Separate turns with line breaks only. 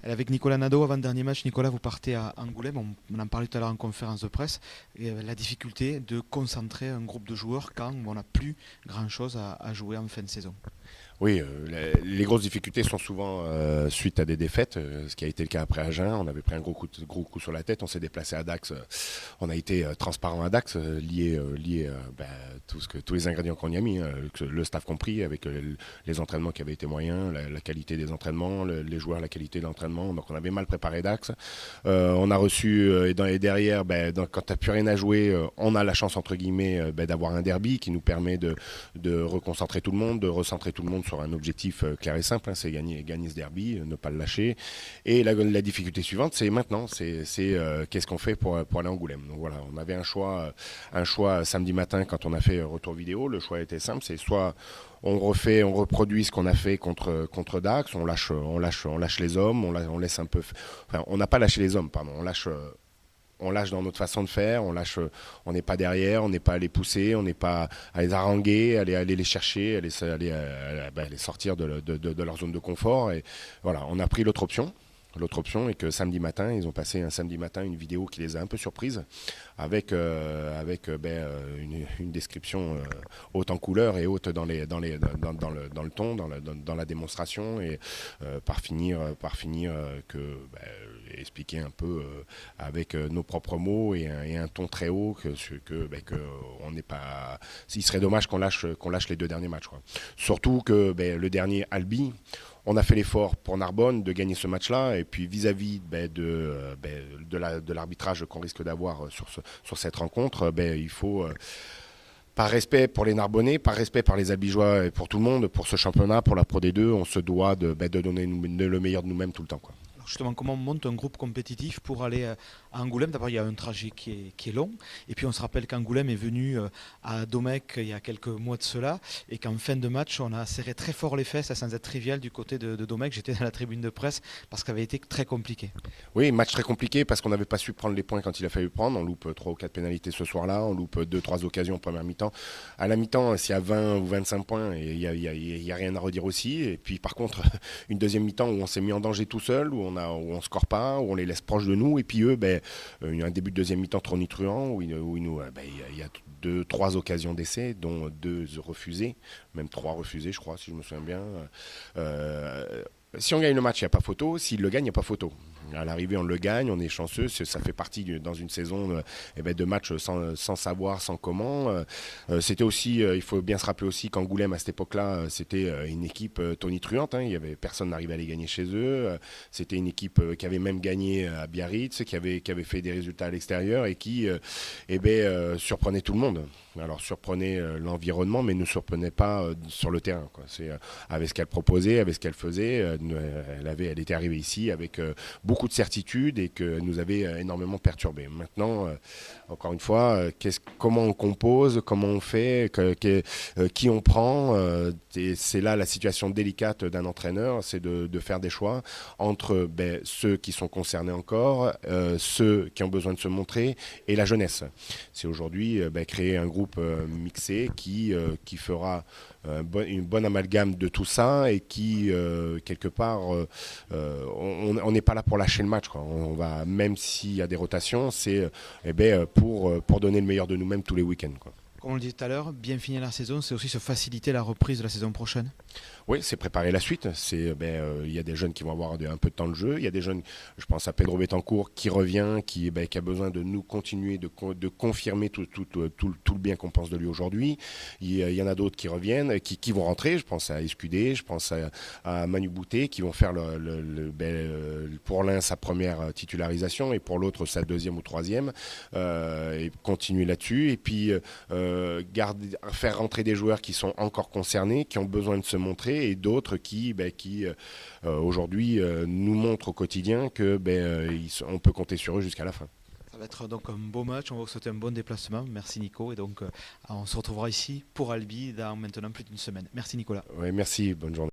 Avec Nicolas Nadeau, avant le dernier match, Nicolas, vous partez à Angoulême, on en parlait tout à l'heure en conférence de presse, et la difficulté de concentrer un groupe de joueurs quand on n'a plus grand-chose à jouer en fin de saison.
Oui, les grosses difficultés sont souvent suite à des défaites, ce qui a été le cas après Agen. On avait pris un gros coup sur la tête, on s'est déplacé à Dax, on a été transparent à Dax, lié tous les ingrédients qu'on y a mis, le staff compris, avec les entraînements qui avaient été moyens, la qualité des entraînements, les joueurs, la qualité de l'entraînement. Donc on avait mal préparé Dax. On a reçu, et derrière, quand tu n'as plus rien à jouer, on a la chance, entre guillemets, d'avoir un derby qui nous permet de reconcentrer tout le monde, de recentrer tout le monde sur un objectif clair et simple, c'est gagner ce derby, ne pas le lâcher. Et la difficulté suivante, c'est maintenant, c'est qu'est-ce qu'on fait pour aller à Angoulême. Donc voilà, on avait un choix samedi matin quand on a fait retour vidéo. Le choix était simple, c'est soit on reproduit ce qu'on a fait contre Dax, on lâche les hommes, on laisse un peu, enfin on n'a pas lâché les hommes, pardon, on lâche dans notre façon de faire, on n'est pas derrière, on n'est pas à les pousser, on n'est pas à les haranguer, aller les chercher, les sortir de leur zone de confort. Et voilà, on a pris l'autre option. L'autre option est que samedi matin, ils ont passé un samedi matin une vidéo qui les a un peu surprises, avec une description haute en couleur et haute dans le ton, dans la démonstration, et par finir expliquer un peu avec nos propres mots et un ton très haut que on n'est pas. Il serait dommage qu'on lâche les deux derniers matchs, quoi. Surtout que le dernier Albi, on a fait l'effort pour Narbonne de gagner ce match-là, et puis vis-à-vis de l'arbitrage qu'on risque d'avoir sur cette rencontre, il faut, par respect pour les Narbonnais, par respect par les Albigeois et pour tout le monde, pour ce championnat, pour la Pro D2, on se doit de donner le meilleur de nous-mêmes tout le temps, quoi.
Justement, comment on monte un groupe compétitif pour aller à Angoulême? D'abord, il y a un trajet qui est long. Et puis, on se rappelle qu'Angoulême est venu à Domecq il y a quelques mois de cela. Et qu'en fin de match, on a serré très fort les fesses, sans être trivial, du côté de Domecq. J'étais dans la tribune de presse parce qu'ça avait été très compliqué.
Oui, match très compliqué parce qu'on n'avait pas su prendre les points quand il a fallu prendre. On loupe 3 ou 4 pénalités ce soir-là. On loupe 2-3 occasions en première mi-temps. À la mi-temps, s'il y a 20 ou 25 points, il n'y a rien à redire aussi. Et puis, par contre, une deuxième mi-temps où on s'est mis en danger tout seul, où on score pas, où on les laisse proches de nous, et puis eux, un début de deuxième mi-temps tonitruant où il y a 2-3 occasions d'essai, dont 2 refusées, même 3 refusées, je crois, si je me souviens bien. Si on gagne le match, il n'y a pas photo. S'il le gagne, il n'y a pas photo. À l'arrivée, on le gagne, on est chanceux. Ça fait partie dans une saison de matchs sans savoir, sans comment. C'était aussi, il faut bien se rappeler aussi qu'Angoulême, à cette époque-là, c'était une équipe tonitruante. Personne n'arrivait à les gagner chez eux. C'était une équipe qui avait même gagné à Biarritz, qui avait fait des résultats à l'extérieur et qui surprenait tout le monde. Alors surprenait l'environnement, mais ne surprenait pas sur le terrain, quoi. Avec ce qu'elle proposait, avec ce qu'elle faisait, elle était arrivée ici avec beaucoup de certitude et que nous avait énormément perturbé. Maintenant, encore une fois, comment on compose, comment on fait, qui on prend, c'est là la situation délicate d'un entraîneur, c'est de faire des choix entre ceux qui sont concernés encore, ceux qui ont besoin de se montrer et la jeunesse. C'est aujourd'hui créer un groupe mixé qui fera une bonne amalgame de tout ça et qui, quelque part, on n'est pas là pour lâcher le match, quoi. On va, même s'il y a des rotations, c'est pour donner le meilleur de nous-mêmes tous les week-ends, quoi.
Comme on le disait tout à l'heure, bien finir la saison, c'est aussi se faciliter la reprise de la saison prochaine.
Oui, c'est préparer la suite. Il y a des jeunes qui vont avoir un peu de temps de jeu. Il y a des jeunes, je pense à Pedro Betancourt qui revient, qui a besoin de nous continuer, de confirmer tout le bien qu'on pense de lui aujourd'hui. Il y en a d'autres qui reviennent, qui vont rentrer. Je pense à Escudé, je pense à Manu Boutet, qui vont faire pour l'un sa première titularisation et pour l'autre sa deuxième ou troisième, et continuer là-dessus. Et puis faire rentrer des joueurs qui sont encore concernés, qui ont besoin de se montrer, et d'autres qui aujourd'hui nous montrent au quotidien que on peut compter sur eux jusqu'à la fin.
Ça va être donc un beau match, on va vous souhaiter un bon déplacement. Merci Nico, et donc on se retrouvera ici pour Albi dans maintenant plus d'une semaine. Merci Nicolas.
Ouais, merci, bonne journée.